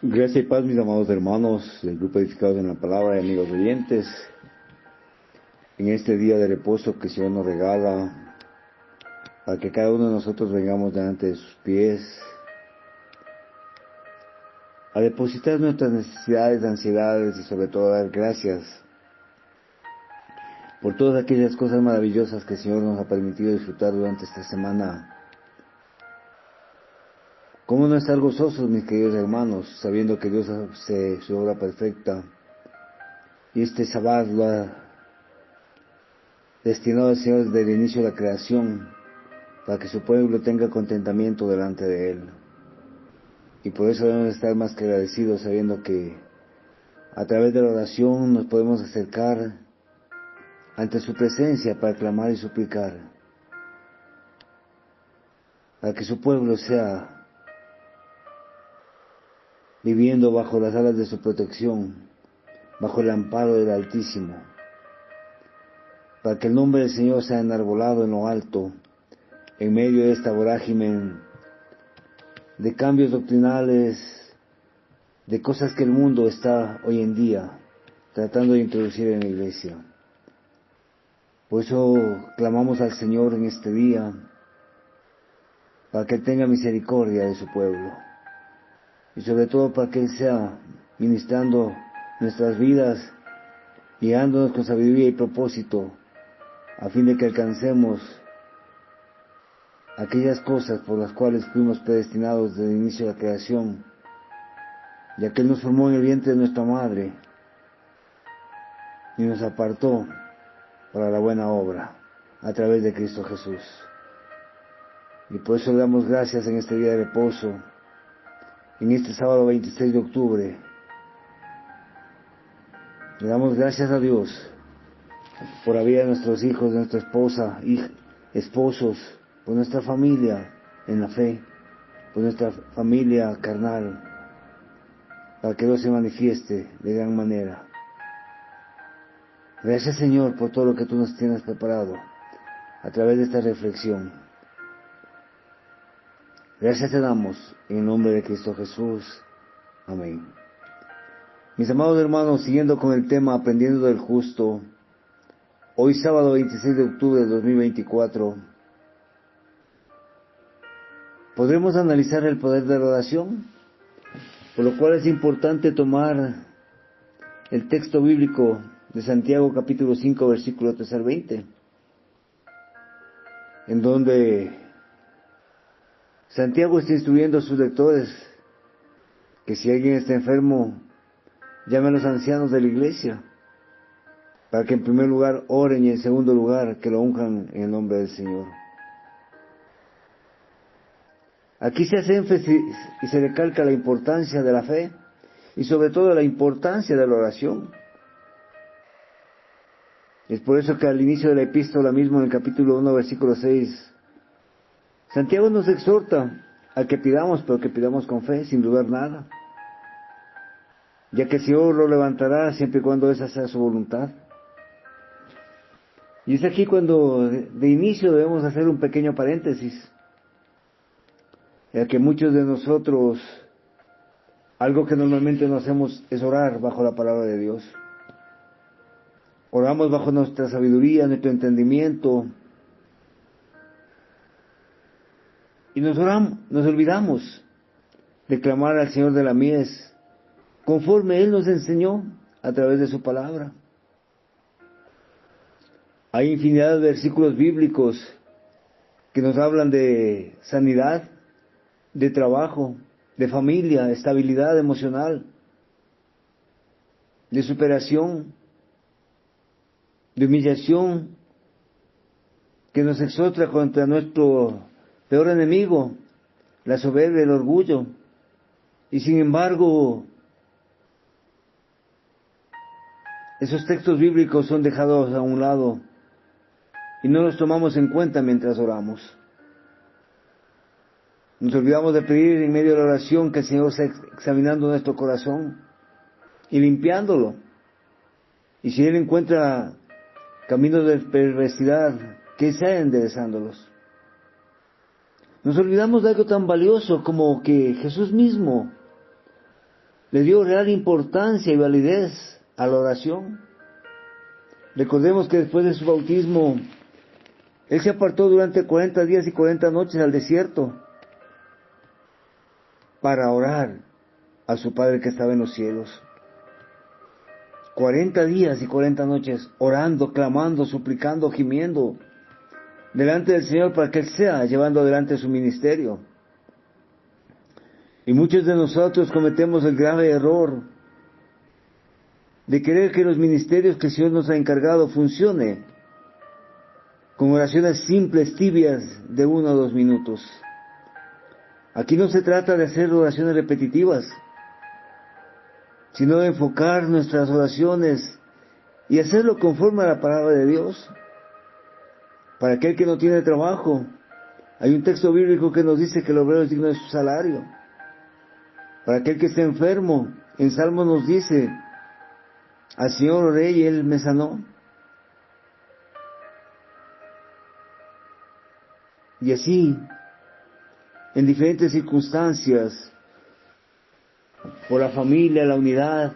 Gracias y paz, mis amados hermanos del Grupo Edificados en la Palabra y amigos oyentes. En este día de reposo que el Señor nos regala, para que cada uno de nosotros vengamos delante de sus pies, a depositar nuestras necesidades, ansiedades y sobre todo a dar gracias por todas aquellas cosas maravillosas que el Señor nos ha permitido disfrutar durante esta semana. ¿Cómo no estar gozosos, mis queridos hermanos, sabiendo que Dios hace su obra perfecta y este sábado lo ha destinado al Señor desde el inicio de la creación para que su pueblo tenga contentamiento delante de Él? Y por eso debemos estar más que agradecidos, sabiendo que a través de la oración nos podemos acercar ante su presencia para clamar y suplicar, para que su pueblo sea viviendo bajo las alas de su protección, bajo el amparo del Altísimo, para que el nombre del Señor sea enarbolado en lo alto, en medio de esta vorágine de cambios doctrinales, de cosas que el mundo está hoy en día tratando de introducir en la iglesia. Por eso clamamos al Señor en este día, para que Él tenga misericordia de su pueblo, y sobre todo para que Él sea ministrando nuestras vidas, guiándonos con sabiduría y propósito, a fin de que alcancemos aquellas cosas por las cuales fuimos predestinados desde el inicio de la creación, ya que Él nos formó en el vientre de nuestra madre y nos apartó para la buena obra a través de Cristo Jesús. Y por eso le damos gracias en este día de reposo, en este sábado 26 de octubre. Le damos gracias a Dios por la vida de nuestros hijos, de nuestra esposa, esposos, por nuestra familia en la fe, por nuestra familia carnal, para que Dios se manifieste de gran manera. Gracias, Señor, por todo lo que tú nos tienes preparado a través de esta reflexión. Gracias te damos en el nombre de Cristo Jesús. Amén. Mis amados hermanos, siguiendo con el tema Aprendiendo del Justo, hoy sábado 26 de octubre de 2024, podremos analizar el poder de la oración, por lo cual es importante tomar el texto bíblico de Santiago capítulo 5 versículo 3 al 20, en donde Santiago está instruyendo a sus lectores que si alguien está enfermo, llame a los ancianos de la iglesia, para que en primer lugar oren y en segundo lugar que lo unjan en el nombre del Señor. Aquí se hace énfasis y se recalca la importancia de la fe y sobre todo la importancia de la oración. Es por eso que al inicio de la epístola mismo, en el capítulo 1, versículo 6, Santiago nos exhorta a que pidamos, pero que pidamos con fe, sin dudar nada, ya que el Señor lo levantará siempre y cuando esa sea su voluntad. Y es aquí cuando de inicio debemos hacer un pequeño paréntesis, ya que muchos de nosotros, algo que normalmente no hacemos es orar bajo la palabra de Dios. Oramos bajo nuestra sabiduría, nuestro entendimiento, y nos olvidamos de clamar al Señor de la mies, conforme Él nos enseñó a través de su palabra. Hay infinidad de versículos bíblicos que nos hablan de sanidad, de trabajo, de familia, estabilidad emocional, de superación, de humillación, que nos exhorta contra nuestro peor enemigo, la soberbia, el orgullo. Y sin embargo, esos textos bíblicos son dejados a un lado y no los tomamos en cuenta mientras oramos. Nos olvidamos de pedir en medio de la oración que el Señor esté examinando nuestro corazón y limpiándolo. Y si Él encuentra caminos de perversidad, que sea enderezándolos. Nos olvidamos de algo tan valioso como que Jesús mismo le dio real importancia y validez a la oración. Recordemos que después de su bautismo, Él se apartó durante 40 días y 40 noches al desierto para orar a su Padre que estaba en los cielos. 40 días y 40 noches orando, clamando, suplicando, gimiendo delante del Señor para que Él sea llevando adelante su ministerio. Y muchos de nosotros cometemos el grave error de querer que los ministerios que el Señor nos ha encargado funcione con oraciones simples, tibias, de 1 o 2 minutos. Aquí no se trata de hacer oraciones repetitivas, sino de enfocar nuestras oraciones y hacerlo conforme a la palabra de Dios. Para aquel que no tiene trabajo, hay un texto bíblico que nos dice que el obrero es digno de su salario. Para aquel que está enfermo, en Salmo nos dice, al Señor oré y Él me sanó. Y así, en diferentes circunstancias, por la familia, la unidad,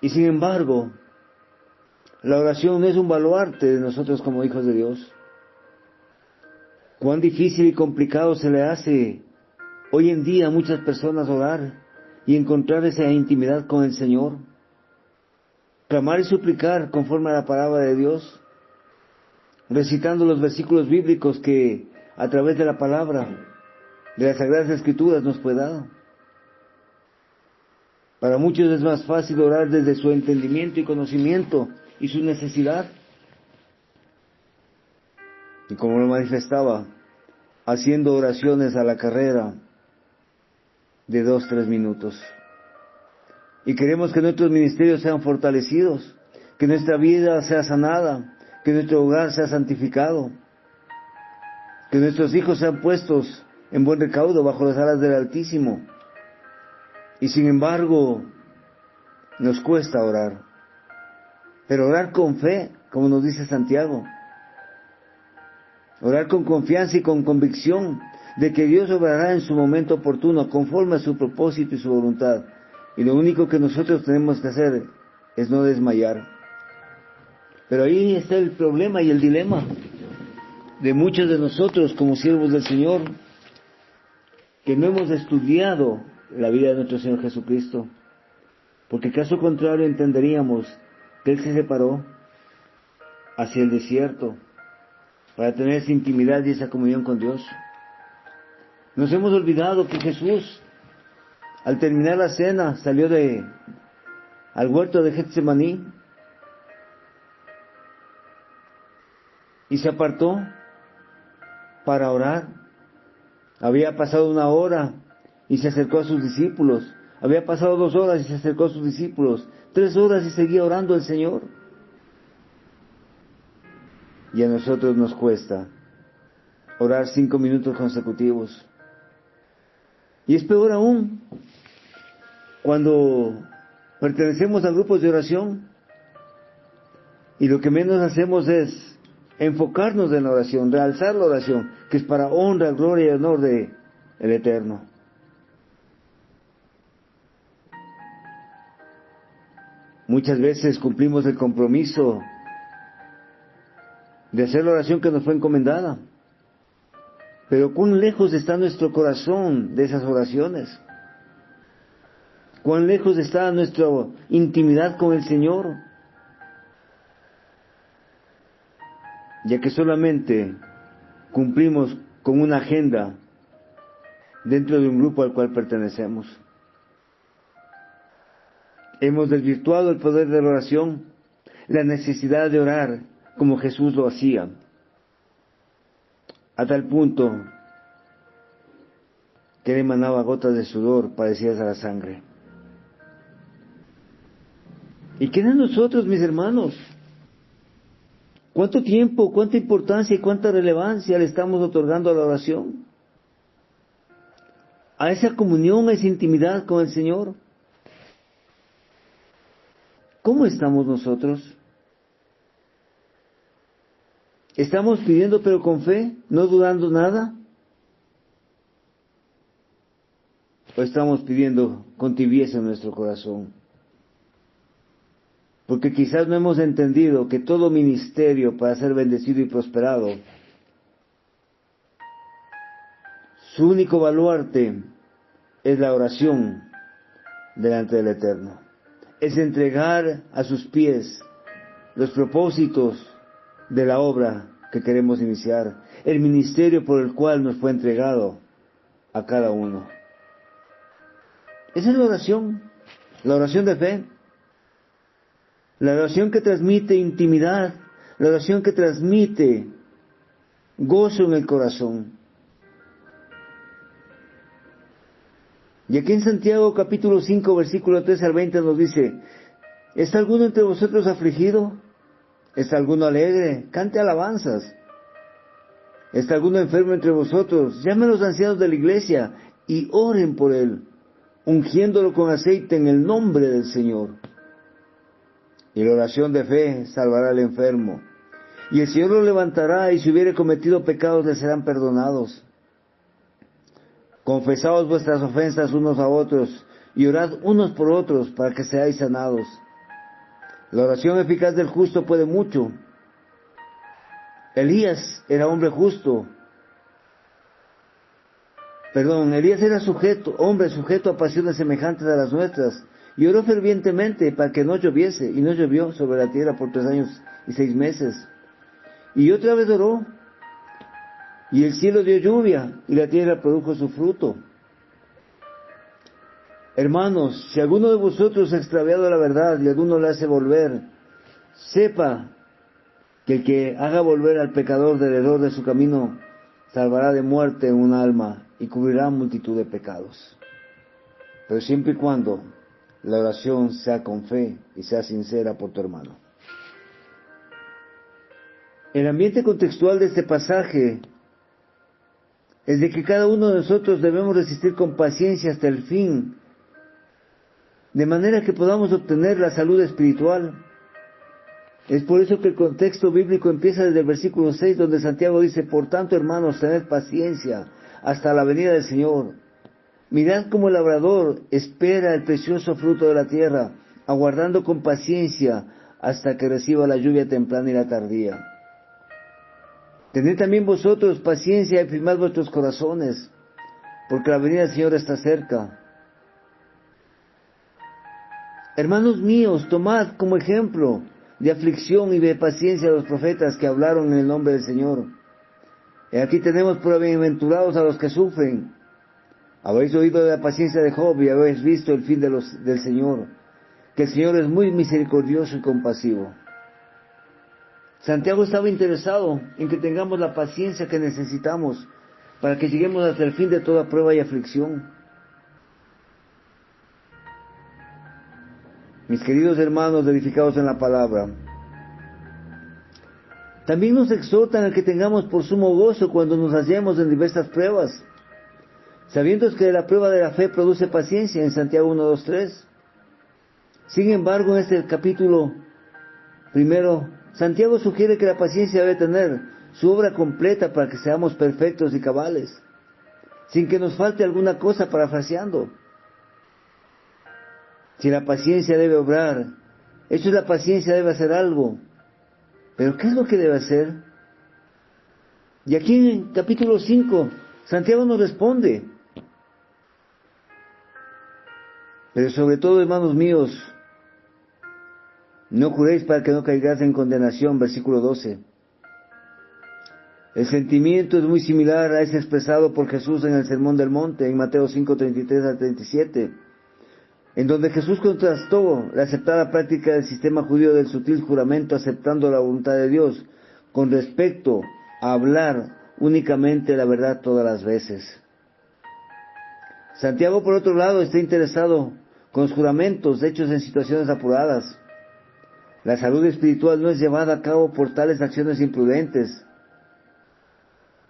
y sin embargo, la oración no es un baluarte de nosotros como hijos de Dios. Cuán difícil y complicado se le hace hoy en día a muchas personas orar y encontrar esa intimidad con el Señor. Clamar y suplicar conforme a la palabra de Dios, recitando los versículos bíblicos que a través de la palabra, de las Sagradas Escrituras nos fue dado. Para muchos es más fácil orar desde su entendimiento y conocimiento y su necesidad. Y como lo manifestaba, haciendo oraciones a la carrera de 2, 3 minutos. Y queremos que nuestros ministerios sean fortalecidos, que nuestra vida sea sanada, que nuestro hogar sea santificado, que nuestros hijos sean puestos en buen recaudo bajo las alas del Altísimo. Y sin embargo, nos cuesta orar. Pero orar con fe, como nos dice Santiago. Orar con confianza y con convicción de que Dios obrará en su momento oportuno, conforme a su propósito y su voluntad. Y lo único que nosotros tenemos que hacer es no desmayar. Pero ahí está el problema y el dilema de muchos de nosotros como siervos del Señor, que no hemos estudiado la vida de nuestro Señor Jesucristo. Porque caso contrario entenderíamos que Él se separó hacia el desierto para tener esa intimidad y esa comunión con Dios. Nos hemos olvidado que Jesús, al terminar la cena, salió al huerto de Getsemaní y se apartó para orar. Había pasado 1 hora y se acercó a sus discípulos. Había pasado 2 horas y se acercó a sus discípulos. 3 horas y seguía orando el Señor. Y a nosotros nos cuesta orar 5 minutos consecutivos. Y es peor aún cuando pertenecemos a grupos de oración y lo que menos hacemos es enfocarnos en la oración, realzar la oración, que es para honra, gloria y honor de el Eterno. Muchas veces cumplimos el compromiso de hacer la oración que nos fue encomendada, pero cuán lejos está nuestro corazón de esas oraciones, cuán lejos está nuestra intimidad con el Señor, ya que solamente cumplimos con una agenda dentro de un grupo al cual pertenecemos. Hemos desvirtuado el poder de la oración, la necesidad de orar como Jesús lo hacía, a tal punto que Él emanaba gotas de sudor parecidas a la sangre. ¿Y qué de nosotros, mis hermanos? ¿Cuánto tiempo, cuánta importancia y cuánta relevancia le estamos otorgando a la oración? A esa comunión, a esa intimidad con el Señor. ¿Cómo estamos nosotros? ¿Estamos pidiendo pero con fe, no dudando nada? ¿O estamos pidiendo con tibieza en nuestro corazón? Porque quizás no hemos entendido que todo ministerio para ser bendecido y prosperado, su único baluarte es la oración delante del Eterno. Es entregar a sus pies los propósitos de la obra que queremos iniciar, el ministerio por el cual nos fue entregado a cada uno. Esa es la oración de fe, la oración que transmite intimidad, la oración que transmite gozo en el corazón. Y aquí en Santiago capítulo 5 versículo 3 al 20 nos dice: ¿está alguno entre vosotros afligido? ¿Está alguno alegre? Cante alabanzas. ¿Está alguno enfermo entre vosotros? Llamen a los ancianos de la iglesia y oren por él, ungiéndolo con aceite en el nombre del Señor. Y la oración de fe salvará al enfermo, y el Señor lo levantará, y si hubiere cometido pecados le serán perdonados. Confesaos vuestras ofensas unos a otros, y orad unos por otros para que seáis sanados. La oración eficaz del justo puede mucho. Elías era hombre justo. Elías era hombre sujeto a pasiones semejantes a las nuestras, y oró fervientemente para que no lloviese, y no llovió sobre la tierra por 3 años y 6 meses. Y otra vez oró, y el cielo dio lluvia, y la tierra produjo su fruto. Hermanos, si alguno de vosotros ha extraviado la verdad y alguno le hace volver, sepa que el que haga volver al pecador del error de su camino, salvará de muerte un alma y cubrirá multitud de pecados. Pero siempre y cuando la oración sea con fe y sea sincera por tu hermano. El ambiente contextual de este pasaje es de que cada uno de nosotros debemos resistir con paciencia hasta el fin, de manera que podamos obtener la salud espiritual. Es por eso que el contexto bíblico empieza desde el versículo 6, donde Santiago dice: por tanto, hermanos, tened paciencia hasta la venida del Señor. Mirad cómo el labrador espera el precioso fruto de la tierra, aguardando con paciencia hasta que reciba la lluvia temprana y la tardía. Tened también vosotros paciencia y firmad vuestros corazones, porque la venida del Señor está cerca. Hermanos míos, tomad como ejemplo de aflicción y de paciencia a los profetas que hablaron en el nombre del Señor. Y aquí tenemos por bienaventurados a los que sufren. Habéis oído de la paciencia de Job y habéis visto el fin del Señor, que el Señor es muy misericordioso y compasivo. Santiago estaba interesado en que tengamos la paciencia que necesitamos para que lleguemos hasta el fin de toda prueba y aflicción. Mis queridos hermanos edificados en la palabra, también nos exhortan a que tengamos por sumo gozo cuando nos hallemos en diversas pruebas, sabiendo que la prueba de la fe produce paciencia en Santiago 1, 2, 3. Sin embargo, en este capítulo primero, Santiago sugiere que la paciencia debe tener su obra completa para que seamos perfectos y cabales, sin que nos falte alguna cosa, parafraseando. Si la paciencia debe obrar, eso es, la paciencia debe hacer algo. ¿Pero qué es lo que debe hacer? Y aquí en capítulo 5, Santiago nos responde. Pero sobre todo, hermanos míos, no juréis para que no caigáis en condenación, versículo 12. El sentimiento es muy similar a ese expresado por Jesús en el Sermón del Monte, en Mateo 5, 33 al 37. En donde Jesús contrastó la aceptada práctica del sistema judío del sutil juramento aceptando la voluntad de Dios con respecto a hablar únicamente la verdad todas las veces. Santiago, por otro lado, está interesado con los juramentos hechos en situaciones apuradas. La salud espiritual no es llevada a cabo por tales acciones imprudentes.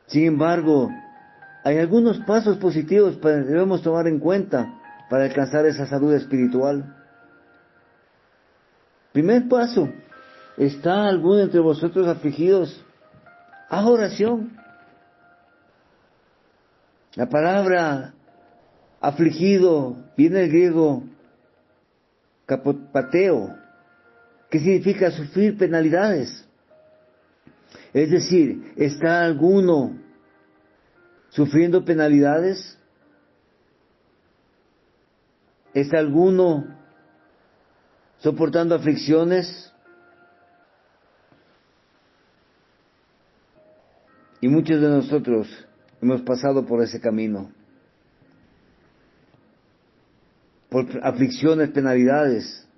Sin embargo, hay algunos pasos positivos que debemos tomar en cuenta para alcanzar esa salud espiritual. Primer paso: ¿está alguno entre vosotros afligidos? Haz oración. La palabra Afligido, viene el griego kapopateo, que significa sufrir penalidades. Es decir, ¿está alguno sufriendo penalidades? ¿Está alguno soportando aflicciones? Y muchos de nosotros hemos pasado por ese camino, por aflicciones, penalidades,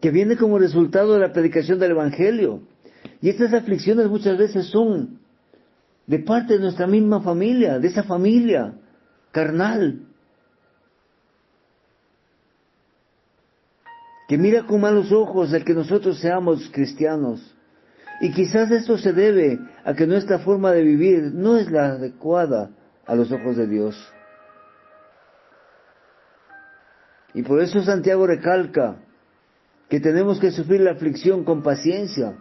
que viene como resultado de la predicación del Evangelio. Y estas aflicciones muchas veces son de parte de nuestra misma familia, de esa familia carnal, que mira con malos ojos el que nosotros seamos cristianos. Y quizás esto se debe a que nuestra forma de vivir no es la adecuada a los ojos de Dios. Y por eso Santiago recalca que tenemos que sufrir la aflicción con paciencia,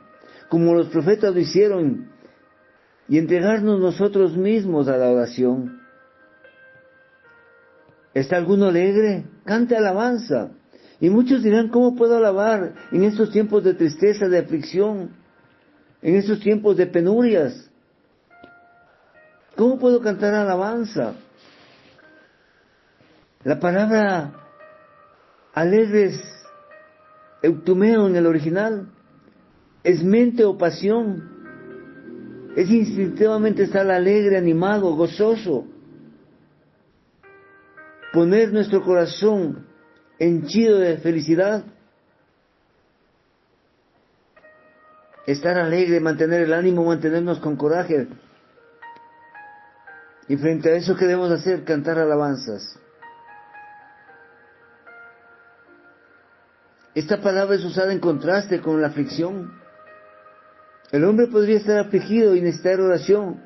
como los profetas lo hicieron, y entregarnos nosotros mismos a la oración. ¿Está alguno alegre? Cante alabanza. Y muchos dirán, ¿cómo puedo alabar en estos tiempos de tristeza, de aflicción, en estos tiempos de penurias? ¿Cómo puedo cantar alabanza? La palabra alegres, eutumeo en el original, es mente o pasión. Es instintivamente estar alegre, animado, gozoso. Poner nuestro corazón henchido de felicidad. Estar alegre, mantener el ánimo, mantenernos con coraje. Y frente a eso, ¿qué debemos hacer? Cantar alabanzas. Esta palabra es usada en contraste con la aflicción. El hombre podría estar afligido y necesitar oración,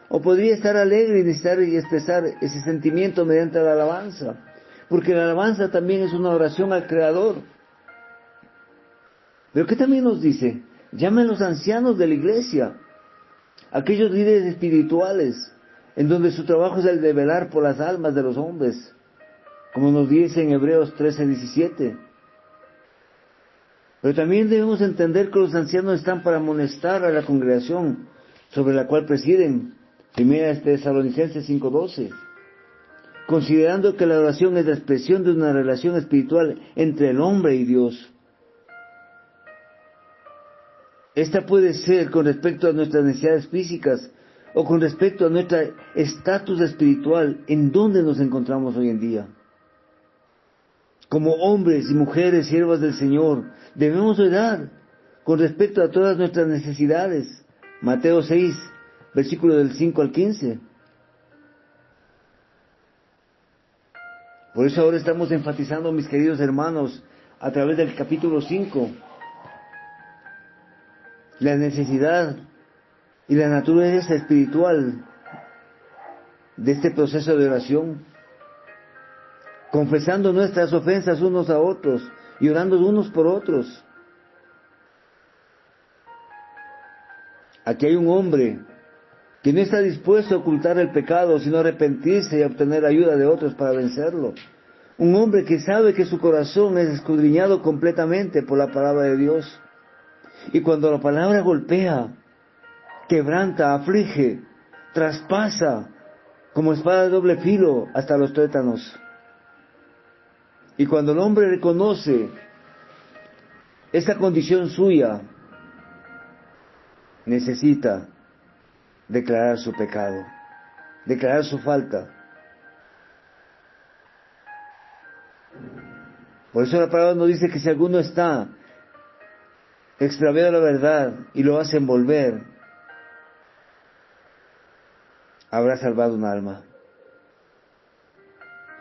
o podría estar alegre y necesitar y expresar ese sentimiento mediante la alabanza, porque la alabanza también es una oración al Creador. Pero ¿qué también nos dice? Llamen a los ancianos de la iglesia, aquellos líderes espirituales, en donde su trabajo es el de velar por las almas de los hombres, como nos dice en Hebreos 13:17. Pero también debemos entender que los ancianos están para amonestar a la congregación sobre la cual presiden. 1 Tesalonicenses 5:12. Considerando que la oración es la expresión de una relación espiritual entre el hombre y Dios. Esta puede ser con respecto a nuestras necesidades físicas o con respecto a nuestro estatus espiritual en donde nos encontramos hoy en día. Como hombres y mujeres siervas del Señor, debemos orar con respecto a todas nuestras necesidades. Mateo 6, versículo del 5 al 15. Por eso ahora estamos enfatizando, mis queridos hermanos, a través del capítulo 5, la necesidad y la naturaleza espiritual de este proceso de oración, confesando nuestras ofensas unos a otros y orando unos por otros. Aquí hay un hombre que no está dispuesto a ocultar el pecado, sino arrepentirse y obtener ayuda de otros para vencerlo. Un hombre que sabe que su corazón es escudriñado completamente por la palabra de Dios. Y cuando la palabra golpea, quebranta, aflige, traspasa, como espada de doble filo, hasta los tuétanos. Y cuando el hombre reconoce esa condición suya, necesita declarar su pecado, declarar su falta. Por eso la palabra nos dice que si alguno está extraviado la verdad y lo hacen volver, habrá salvado un alma.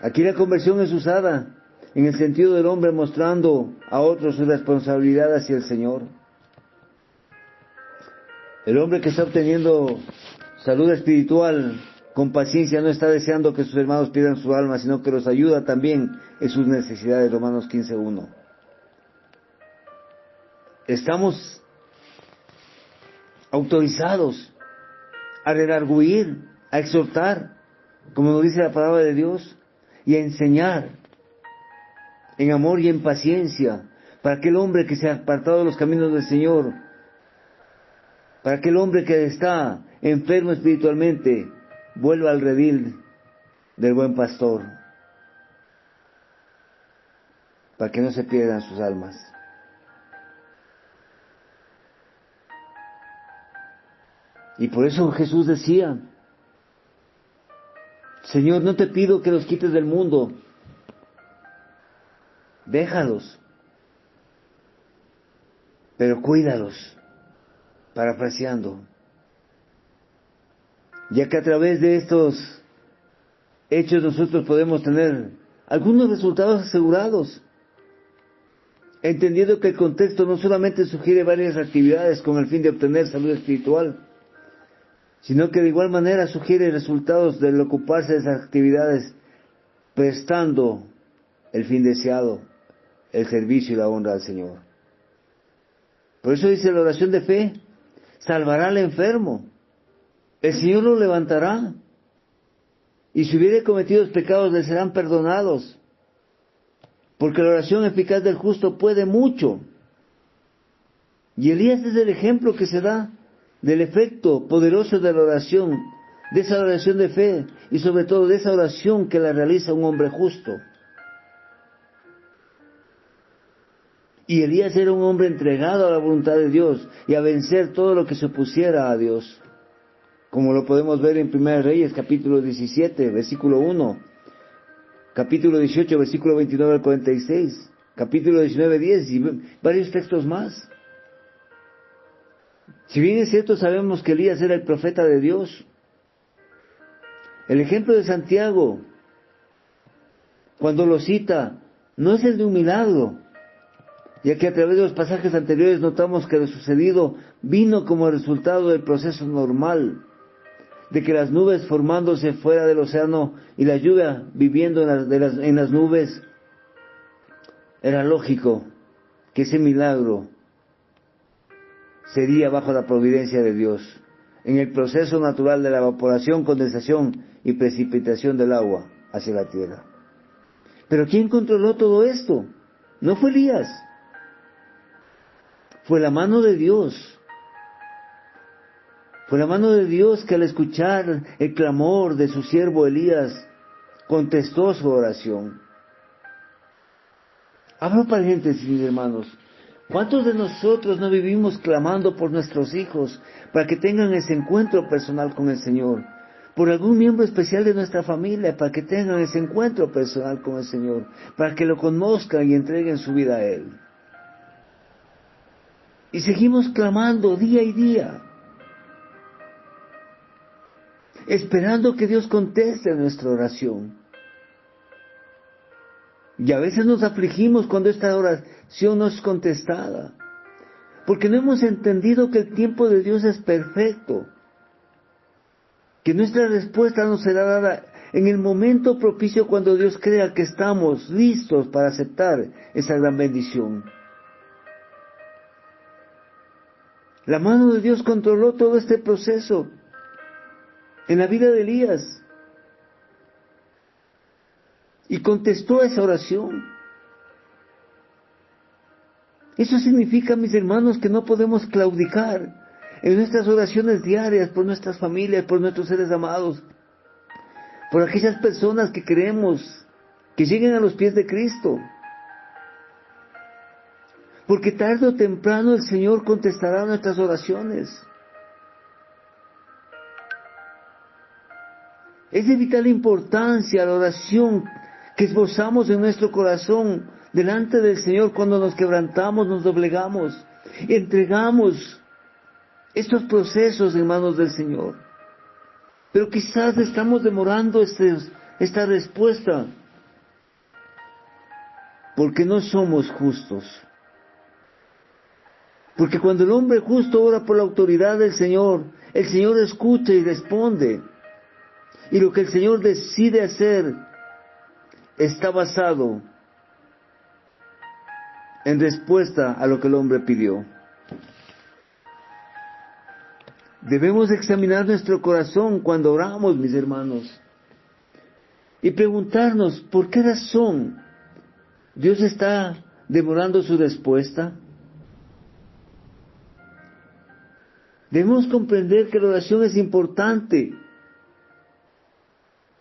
Aquí la conversión es usada en el sentido del hombre mostrando a otros su responsabilidad hacia el Señor. El hombre que está obteniendo salud espiritual con paciencia no está deseando que sus hermanos pierdan su alma, sino que los ayuda también en sus necesidades. Romanos 15:1. Estamos autorizados a redarguir, a exhortar, como nos dice la palabra de Dios. y a enseñar en amor y en paciencia, para aquel hombre que se ha apartado de los caminos del Señor, para aquel hombre que está enfermo espiritualmente, vuelva al redil del buen pastor, para que no se pierdan sus almas. Y por eso Jesús decía: Señor, no te pido que los quites del mundo, déjalos, pero cuídalos, parafraseando, ya que a través de estos hechos nosotros podemos tener algunos resultados asegurados, entendiendo que el contexto no solamente sugiere varias actividades con el fin de obtener salud espiritual, sino que de igual manera sugiere resultados del ocuparse de esas actividades, prestando el fin deseado, el servicio y la honra al Señor. Por eso dice la oración de fe: salvará al enfermo, el Señor lo levantará, y si hubiere cometido pecados le serán perdonados, porque la oración eficaz del justo puede mucho. Y Elías es el ejemplo que se da del efecto poderoso de la oración, de esa oración de fe, y sobre todo de esa oración que la realiza un hombre justo. Y Elías era un hombre entregado a la voluntad de Dios y a vencer todo lo que se opusiera a Dios, como lo podemos ver en 1 Reyes capítulo 17, versículo 1, capítulo 18, versículo 29 al 46, capítulo 19, 10 y varios textos más. Si bien es cierto, sabemos que Elías era el profeta de Dios. El ejemplo de Santiago, cuando lo cita, no es el de un milagro, ya que a través de los pasajes anteriores notamos que lo sucedido vino como resultado del proceso normal, de que las nubes formándose fuera del océano y la lluvia viviendo en las nubes. Era lógico que ese milagro sería bajo la providencia de Dios, en el proceso natural de la evaporación, condensación y precipitación del agua hacia la tierra. Pero ¿quién controló todo esto? No fue Elías, fue la mano de Dios. Fue la mano de Dios que al escuchar el clamor de su siervo Elías, contestó su oración. Abro paréntesis, mis hermanos. ¿Cuántos de nosotros no vivimos clamando por nuestros hijos para que tengan ese encuentro personal con el Señor? Por algún miembro especial de nuestra familia, para que tengan ese encuentro personal con el Señor, para que lo conozcan y entreguen su vida a Él. Y seguimos clamando día y día, esperando que Dios conteste nuestra oración. Y a veces nos afligimos cuando esta oración no es contestada, porque no hemos entendido que el tiempo de Dios es perfecto, que nuestra respuesta nos será dada en el momento propicio cuando Dios crea que estamos listos para aceptar esa gran bendición. La mano de Dios controló todo este proceso en la vida de Elías y contestó esa oración. Eso significa, mis hermanos, que no podemos claudicar en nuestras oraciones diarias por nuestras familias, por nuestros seres amados, por aquellas personas que queremos que lleguen a los pies de Cristo. Porque tarde o temprano el Señor contestará nuestras oraciones. Es de vital importancia la oración que esbozamos en nuestro corazón delante del Señor cuando nos quebrantamos, nos doblegamos, entregamos estos procesos en manos del Señor. Pero quizás estamos demorando esta respuesta porque no somos justos. Porque cuando el hombre justo ora por la autoridad del Señor, el Señor escucha y responde. Y lo que el Señor decide hacer está basado en respuesta a lo que el hombre pidió. Debemos examinar nuestro corazón cuando oramos, mis hermanos. y preguntarnos por qué razón Dios está demorando su respuesta. Debemos comprender que la oración es importante,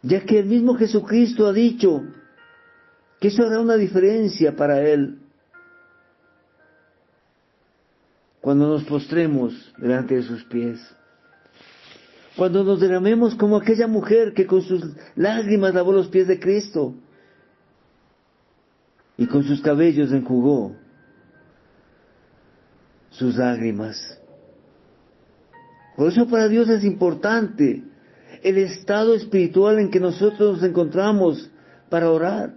ya que el mismo Jesucristo ha dicho que eso hará una diferencia para Él. Cuando nos postremos delante de sus pies, cuando nos derramemos como aquella mujer que con sus lágrimas lavó los pies de Cristo y con sus cabellos enjugó sus lágrimas. Por eso para Dios es importante el estado espiritual en que nosotros nos encontramos para orar.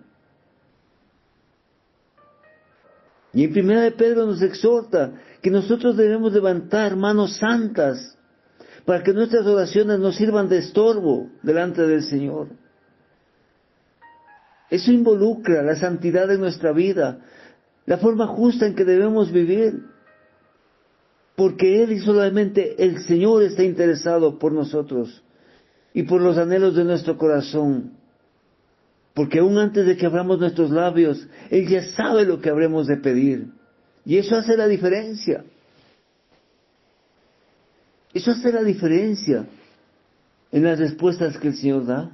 Y en Primera de Pedro nos exhorta que nosotros debemos levantar manos santas para que nuestras oraciones nos sirvan de estorbo delante del Señor. Eso involucra la santidad de nuestra vida, la forma justa en que debemos vivir, porque Él y solamente el Señor está interesado por nosotros y por los anhelos de nuestro corazón. Porque aún antes de que abramos nuestros labios, Él ya sabe lo que habremos de pedir. Y eso hace la diferencia. Eso hace la diferencia en las respuestas que el Señor da.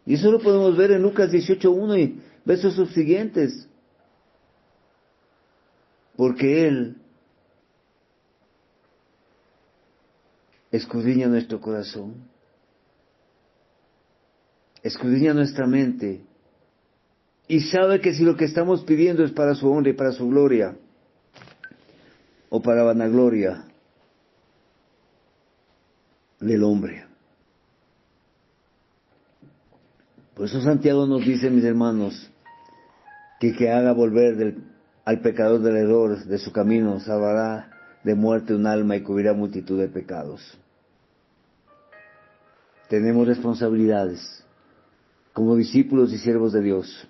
Y eso lo podemos ver en Lucas 18:1 y versos subsiguientes. Porque Él escudriña nuestro corazón, escudriña nuestra mente, y sabe que si lo que estamos pidiendo es para su honra y para su gloria, o para vanagloria del hombre. Por eso Santiago nos dice, mis hermanos, que haga volver al pecador del error de su camino, salvará de muerte un alma y cubrirá multitud de pecados. Tenemos responsabilidades como discípulos y siervos de Dios.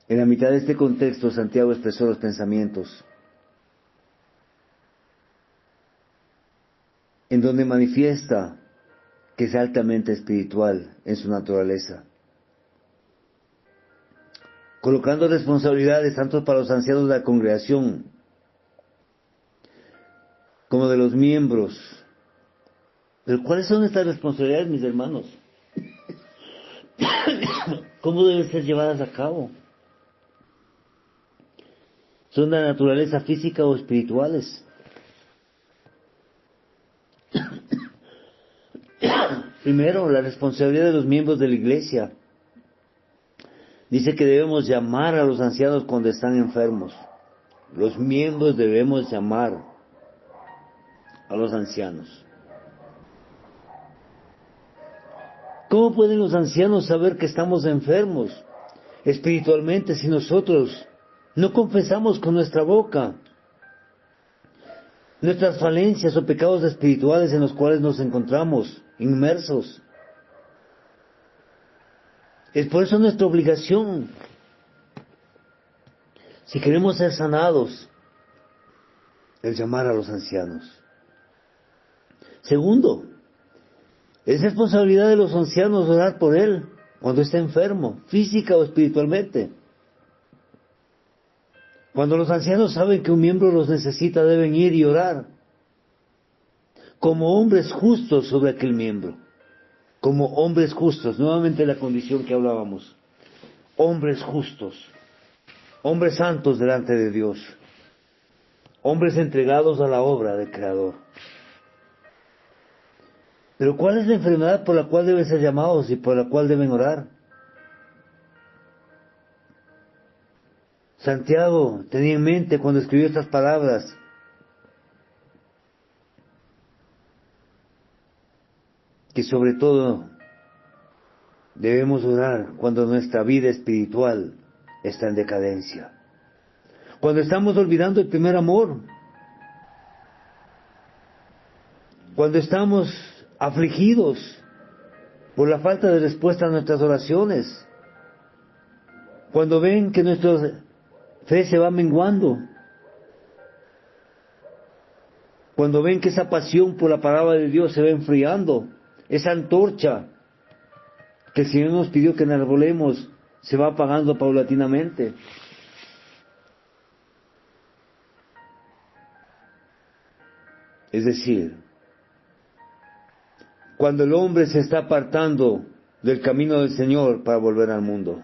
En la mitad de este contexto, Santiago expresó los pensamientos, en donde manifiesta que es altamente espiritual en su naturaleza, colocando responsabilidades tanto para los ancianos de la congregación como de los miembros. Pero ¿cuáles son estas responsabilidades, mis hermanos? ¿Cómo deben ser llevadas a cabo? ¿Son de naturaleza física o espirituales? Primero, la responsabilidad de los miembros de la iglesia. Dice que debemos llamar a los ancianos cuando están enfermos. Los miembros debemos llamar a los ancianos. ¿Cómo pueden los ancianos saber que estamos enfermos espiritualmente si nosotros no confesamos con nuestra boca nuestras falencias o pecados espirituales en los cuales nos encontramos inmersos? Es por eso nuestra obligación, si queremos ser sanados, el llamar a los ancianos. Segundo, es responsabilidad de los ancianos orar por él cuando está enfermo, física o espiritualmente. Cuando los ancianos saben que un miembro los necesita, deben ir y orar como hombres justos sobre aquel miembro. Como hombres justos, nuevamente la condición que hablábamos. Hombres justos, hombres santos delante de Dios, hombres entregados a la obra del Creador. Pero ¿cuál es la enfermedad por la cual deben ser llamados y por la cual deben orar? Santiago tenía en mente cuando escribió estas palabras que sobre todo debemos orar cuando nuestra vida espiritual está en decadencia, cuando estamos olvidando el primer amor, cuando estamos afligidos por la falta de respuesta a nuestras oraciones, cuando ven que nuestra fe se va menguando, cuando ven que esa pasión por la palabra de Dios se va enfriando, esa antorcha que el Señor nos pidió que enarbolemos, se va apagando paulatinamente. Es decir, cuando el hombre se está apartando del camino del Señor para volver al mundo.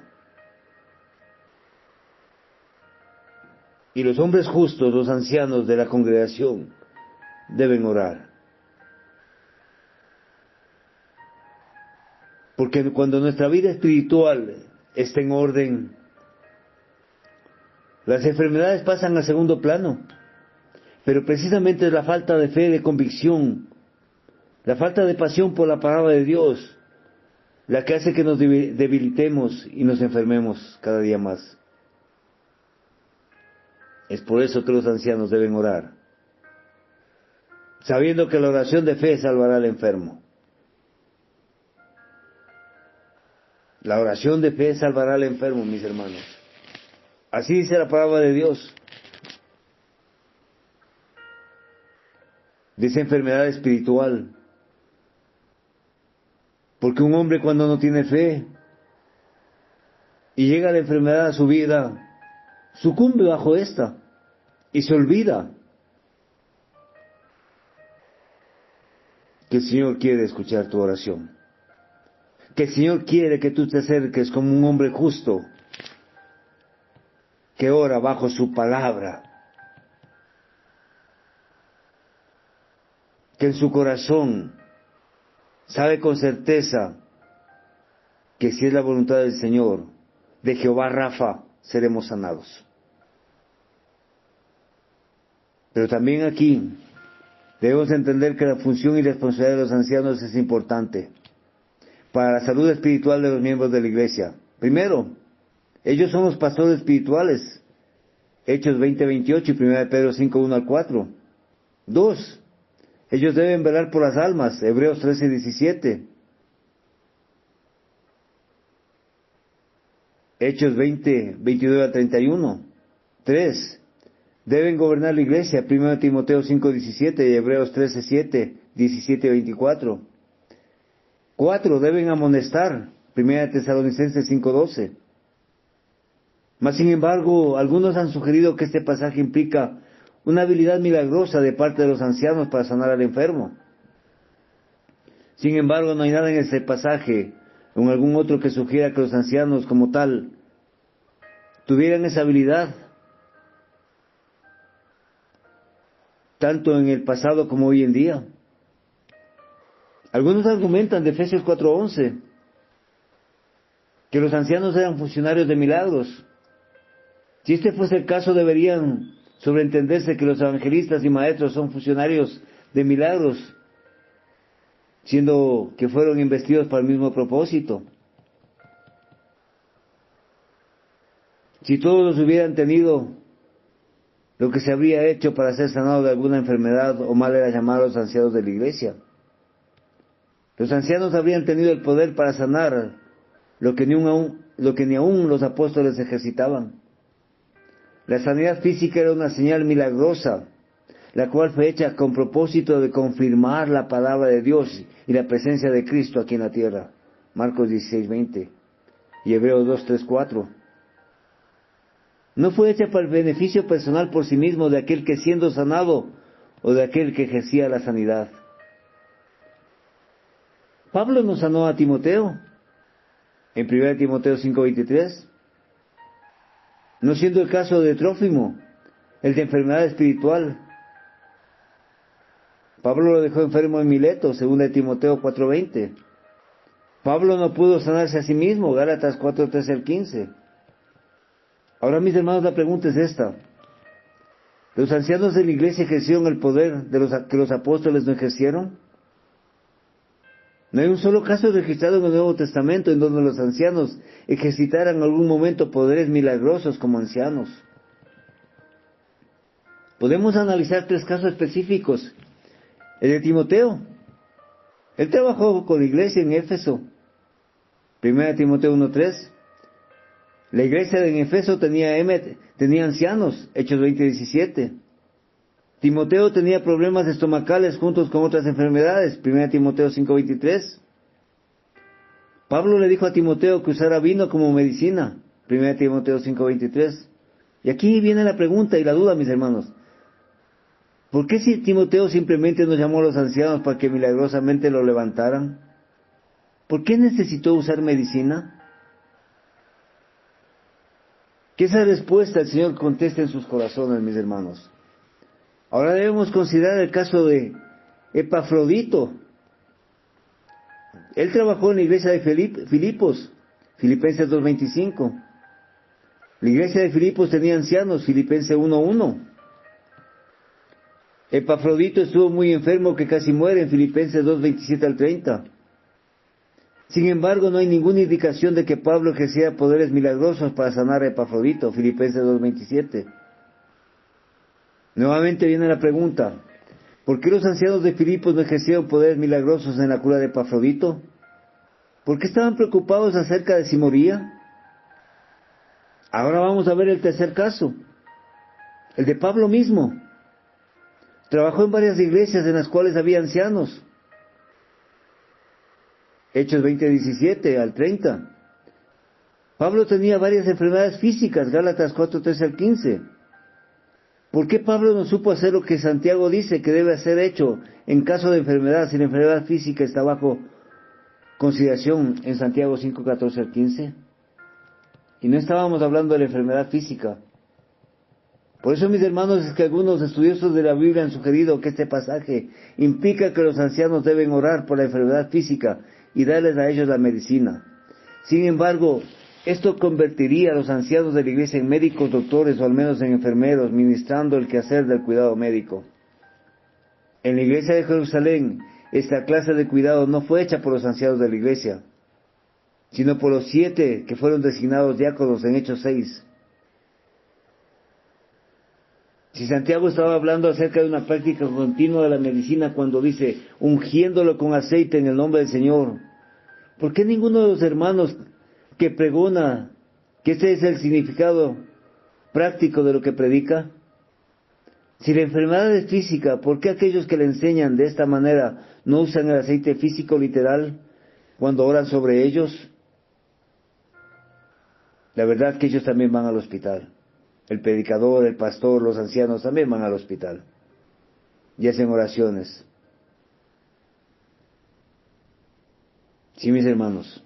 Y los hombres justos, los ancianos de la congregación, deben orar. Porque cuando nuestra vida espiritual está en orden, las enfermedades pasan a segundo plano. Pero precisamente es la falta de fe, de convicción, la falta de pasión por la palabra de Dios, la que hace que nos debilitemos y nos enfermemos cada día más. Es por eso que los ancianos deben orar, sabiendo que la oración de fe salvará al enfermo. La oración de fe salvará al enfermo, mis hermanos. Así dice la palabra de Dios. De esa enfermedad espiritual. Porque un hombre cuando no tiene fe y llega la enfermedad a su vida, sucumbe bajo esta y se olvida que el Señor quiere escuchar tu oración. Que el Señor quiere que tú te acerques como un hombre justo que ora bajo su palabra. Que en su corazón sabe con certeza que si es la voluntad del Señor, de Jehová Rafa, seremos sanados. Pero también aquí debemos entender que la función y responsabilidad de los ancianos es importante para la salud espiritual de los miembros de la iglesia. Primero, ellos son los pastores espirituales, Hechos 20:28 y 1 Pedro 5:1-4. 2. Ellos deben velar por las almas, Hebreos 13:17. Hechos 20:29-31. 3. Deben gobernar la iglesia, 1 Timoteo 5:17 y Hebreos 13:7, 17-24. 4. Deben amonestar, 1 Tesalonicenses 5:12. Mas sin embargo, algunos han sugerido que este pasaje implica una habilidad milagrosa de parte de los ancianos para sanar al enfermo. Sin embargo, no hay nada en este pasaje o en algún otro que sugiera que los ancianos como tal tuvieran esa habilidad, tanto en el pasado como hoy en día. Algunos argumentan de Efesios 4:11 que los ancianos eran funcionarios de milagros. Si este fuese el caso, deberían sobreentenderse que los evangelistas y maestros son funcionarios de milagros, siendo que fueron investidos para el mismo propósito. Si todos los hubieran tenido lo que se habría hecho para ser sanado de alguna enfermedad, o mal era llamar a los ancianos de la iglesia. Los ancianos habrían tenido el poder para sanar lo que ni aún los apóstoles ejercitaban. La sanidad física era una señal milagrosa, la cual fue hecha con propósito de confirmar la palabra de Dios y la presencia de Cristo aquí en la tierra. Marcos 16:20 y Hebreos 2:3-4. No fue hecha para el beneficio personal por sí mismo de aquel que siendo sanado o de aquel que ejercía la sanidad. Pablo nos sanó a Timoteo en 1 Timoteo 5:23. No siendo el caso de Trófimo, el de enfermedad espiritual. Pablo lo dejó enfermo en Mileto, 2 Timoteo 4:20. Pablo no pudo sanarse a sí mismo, Gálatas 4:13-15. Ahora, mis hermanos, la pregunta es esta. ¿Los ancianos de la iglesia ejercieron el poder que los apóstoles no ejercieron? No hay un solo caso registrado en el Nuevo Testamento en donde los ancianos ejercitaran en algún momento poderes milagrosos como ancianos. Podemos analizar 3 casos específicos. El de Timoteo. Él trabajó con la iglesia en Éfeso. 1 Timoteo 1:3. La iglesia en Éfeso tenía ancianos. Hechos 20:17. Timoteo tenía problemas estomacales juntos con otras enfermedades, 1 Timoteo 5:23. Pablo le dijo a Timoteo que usara vino como medicina, 1 Timoteo 5:23. Y aquí viene la pregunta y la duda, mis hermanos. ¿Por qué si Timoteo simplemente nos llamó a los ancianos para que milagrosamente lo levantaran? ¿Por qué necesitó usar medicina? Que esa respuesta el Señor conteste en sus corazones, mis hermanos. Ahora debemos considerar el caso de Epafrodito. Él trabajó en la iglesia de Filipos, Filipenses 2:25. La iglesia de Filipos tenía ancianos, Filipenses 1:1. Epafrodito estuvo muy enfermo que casi muere en Filipenses 2:27 al 30. Sin embargo, no hay ninguna indicación de que Pablo ejerciera poderes milagrosos para sanar a Epafrodito, Filipenses 2:27. Nuevamente viene la pregunta, ¿por qué los ancianos de Filipos no ejercieron poderes milagrosos en la cura de Epafrodito? ¿Por qué estaban preocupados acerca de si moría? Ahora vamos a ver el tercer caso, el de Pablo mismo. Trabajó en varias iglesias en las cuales había ancianos. Hechos 20:17 al 30. Pablo tenía varias enfermedades físicas, Gálatas 4:13 al 15. ¿Por qué Pablo no supo hacer lo que Santiago dice que debe ser hecho en caso de enfermedad, si la enfermedad física está bajo consideración en Santiago 5:14 al 15? Y no estábamos hablando de la enfermedad física. Por eso, mis hermanos, es que algunos estudiosos de la Biblia han sugerido que este pasaje implica que los ancianos deben orar por la enfermedad física y darles a ellos la medicina. Sin embargo, esto convertiría a los ancianos de la iglesia en médicos, doctores o al menos en enfermeros, ministrando el quehacer del cuidado médico. En la iglesia de Jerusalén, esta clase de cuidado no fue hecha por los ancianos de la iglesia, sino por los 7 que fueron designados diáconos en Hechos 6. Si Santiago estaba hablando acerca de una práctica continua de la medicina cuando dice, ungiéndolo con aceite en el nombre del Señor, ¿por qué ninguno de los hermanos que pregona que este es el significado práctico de lo que predica? Si la enfermedad es física, ¿por qué aquellos que le enseñan de esta manera no usan el aceite físico literal cuando oran sobre ellos? La verdad es que ellos también van al hospital. El predicador, el pastor, los ancianos también van al hospital y hacen oraciones. Sí, mis hermanos.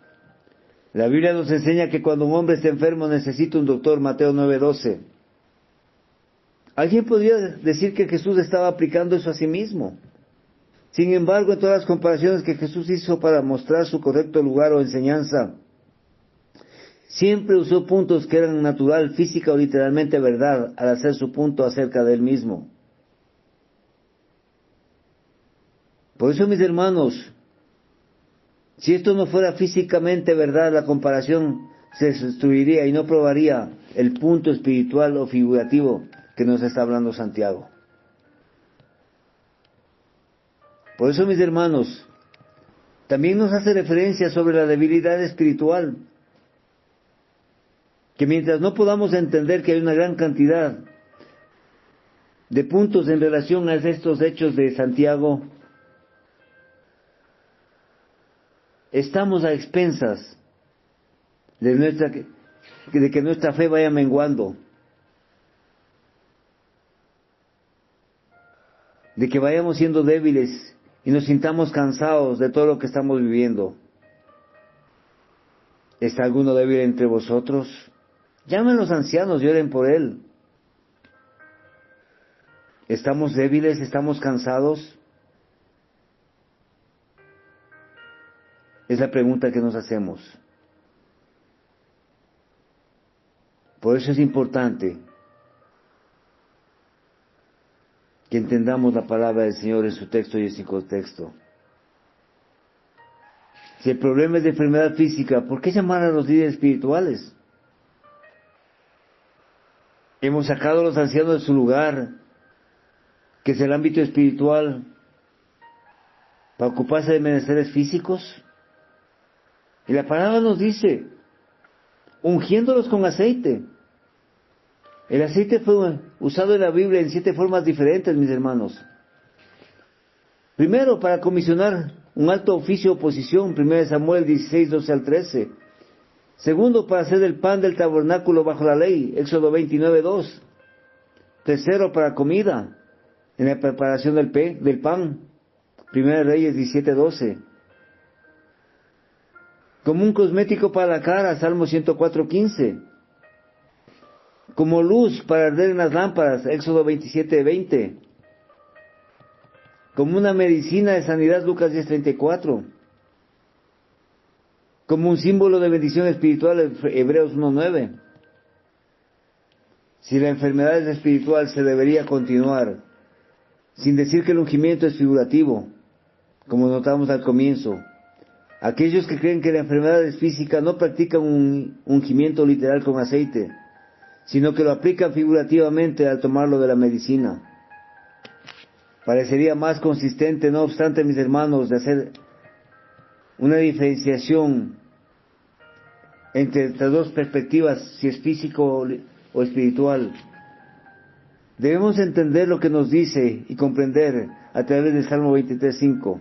La Biblia nos enseña que cuando un hombre está enfermo necesita un doctor, Mateo 9:12. Alguien podría decir que Jesús estaba aplicando eso a sí mismo. Sin embargo, en todas las comparaciones que Jesús hizo para mostrar su correcto lugar o enseñanza, siempre usó puntos que eran natural, física o literalmente verdad al hacer su punto acerca de él mismo. Por eso, mis hermanos, si esto no fuera físicamente verdad, la comparación se destruiría y no probaría el punto espiritual o figurativo que nos está hablando Santiago. Por eso, mis hermanos, también nos hace referencia sobre la debilidad espiritual, que mientras no podamos entender que hay una gran cantidad de puntos en relación a estos hechos de Santiago, estamos a expensas de que nuestra fe vaya menguando, de que vayamos siendo débiles y nos sintamos cansados de todo lo que estamos viviendo. ¿Está alguno débil entre vosotros? Llamen a los ancianos y oren por él. ¿Estamos débiles? ¿Estamos cansados? Es la pregunta que nos hacemos. Por eso es importante que entendamos la palabra del Señor en su texto y en su contexto. Si el problema es de enfermedad física, ¿por qué llamar a los líderes espirituales? Hemos sacado a los ancianos de su lugar, que es el ámbito espiritual, para ocuparse de menesteres físicos. Y la palabra nos dice, ungiéndolos con aceite. El aceite fue usado en la Biblia en 7 formas diferentes, mis hermanos. Primero, para comisionar un alto oficio o posición, 1 Samuel 16, 12 al 13. Segundo, para hacer el pan del tabernáculo bajo la ley, Éxodo 29, 2. Tercero, para comida, en la preparación del pan, 1 Reyes 17, 12. Como un cosmético para la cara, Salmo 104, 15. Como luz para arder en las lámparas, Éxodo 27, 20. Como una medicina de sanidad, Lucas 10, 34. Como un símbolo de bendición espiritual, Hebreos 1, 9. Si la enfermedad es espiritual, se debería continuar, sin decir que el ungimiento es figurativo, como notamos al comienzo. Aquellos que creen que la enfermedad es física no practican un ungimiento literal con aceite, sino que lo aplican figurativamente al tomarlo de la medicina. Parecería más consistente, no obstante, mis hermanos, de hacer una diferenciación entre estas dos perspectivas, si es físico o espiritual. Debemos entender lo que nos dice y comprender a través del Salmo 23:5,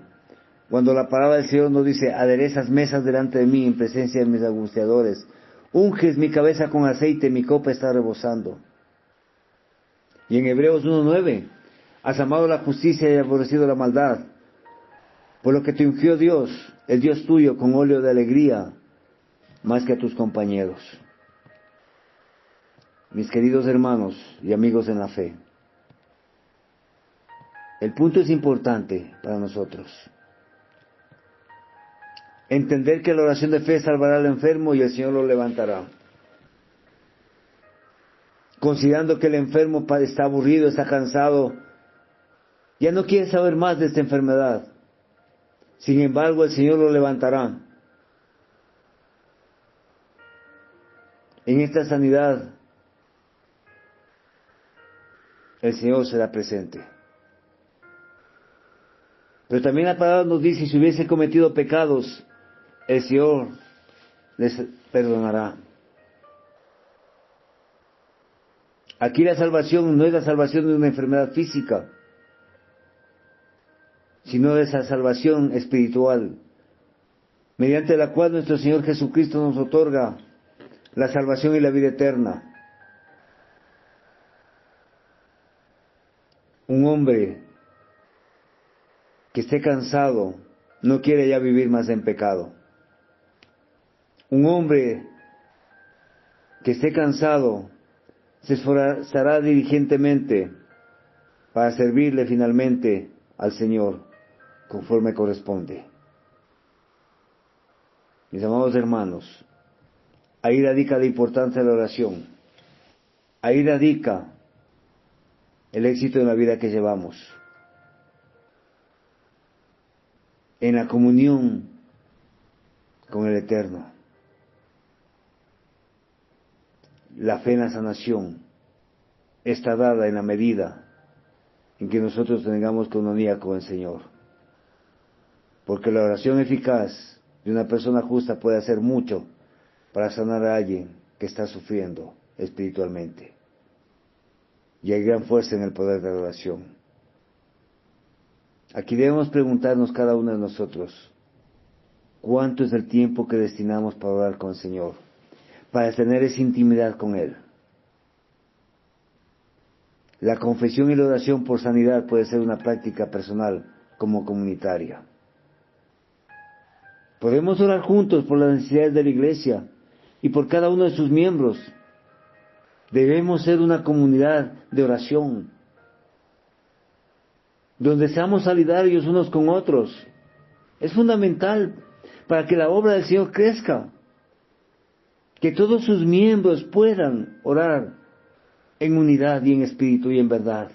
cuando la palabra del Señor nos dice: aderezas mesas delante de mí en presencia de mis angustiadores, unges mi cabeza con aceite, mi copa está rebosando. Y en Hebreos 1:9, has amado la justicia y aborrecido la maldad, por lo que te ungió Dios, el Dios tuyo, con óleo de alegría, más que a tus compañeros. Mis queridos hermanos y amigos en la fe, el punto es importante para nosotros. Entender que la oración de fe salvará al enfermo y el Señor lo levantará. Considerando que el enfermo está aburrido, está cansado, ya no quiere saber más de esta enfermedad. Sin embargo, el Señor lo levantará. En esta sanidad, el Señor será presente. Pero también la palabra nos dice: si hubiese cometido pecados, el Señor les perdonará. Aquí la salvación no es la salvación de una enfermedad física, sino de esa salvación espiritual, mediante la cual nuestro Señor Jesucristo nos otorga la salvación y la vida eterna. Un hombre que esté cansado no quiere ya vivir más en pecado. Un hombre que esté cansado se esforzará diligentemente para servirle finalmente al Señor conforme corresponde. Mis amados hermanos, ahí radica la importancia de la oración. Ahí radica el éxito en la vida que llevamos. En la comunión con el Eterno. La fe en la sanación está dada en la medida en que nosotros tengamos comunión con el Señor. Porque la oración eficaz de una persona justa puede hacer mucho para sanar a alguien que está sufriendo espiritualmente. Y hay gran fuerza en el poder de la oración. Aquí debemos preguntarnos cada uno de nosotros: ¿cuánto es el tiempo que destinamos para orar con el Señor? Para tener esa intimidad con Él. La confesión y la oración por sanidad puede ser una práctica personal como comunitaria. Podemos orar juntos por las necesidades de la iglesia y por cada uno de sus miembros. Debemos ser una comunidad de oración, donde seamos solidarios unos con otros. Es fundamental para que la obra del Señor crezca, que todos sus miembros puedan orar en unidad y en espíritu y en verdad,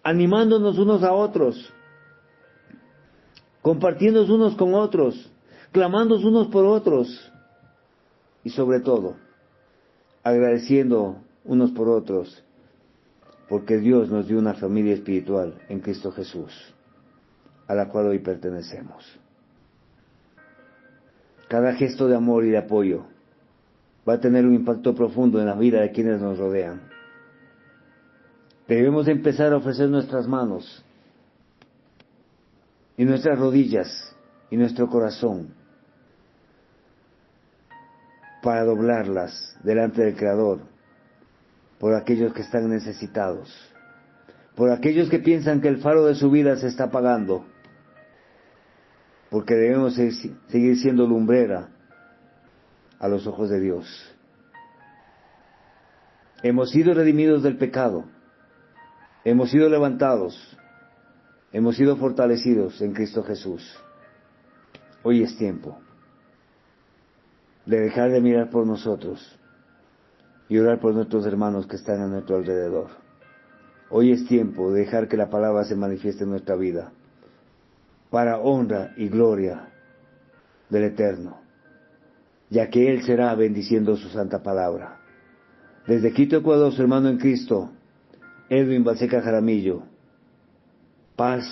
animándonos unos a otros, compartiéndonos unos con otros, clamándonos unos por otros y sobre todo agradeciendo unos por otros, porque Dios nos dio una familia espiritual en Cristo Jesús, a la cual hoy pertenecemos. Cada gesto de amor y de apoyo va a tener un impacto profundo en la vida de quienes nos rodean. Debemos empezar a ofrecer nuestras manos y nuestras rodillas y nuestro corazón para doblarlas delante del Creador por aquellos que están necesitados, por aquellos que piensan que el faro de su vida se está apagando, porque debemos seguir siendo lumbrera a los ojos de Dios. Hemos sido redimidos del pecado, hemos sido levantados, hemos sido fortalecidos en Cristo Jesús. Hoy es tiempo de dejar de mirar por nosotros y orar por nuestros hermanos que están a nuestro alrededor. Hoy es tiempo de dejar que la palabra se manifieste en nuestra vida, para honra y gloria del Eterno, ya que Él será bendiciendo su santa palabra. Desde Quito, Ecuador, su hermano en Cristo, Edwin Balseca Jaramillo. Paz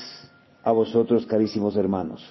a vosotros, carísimos hermanos.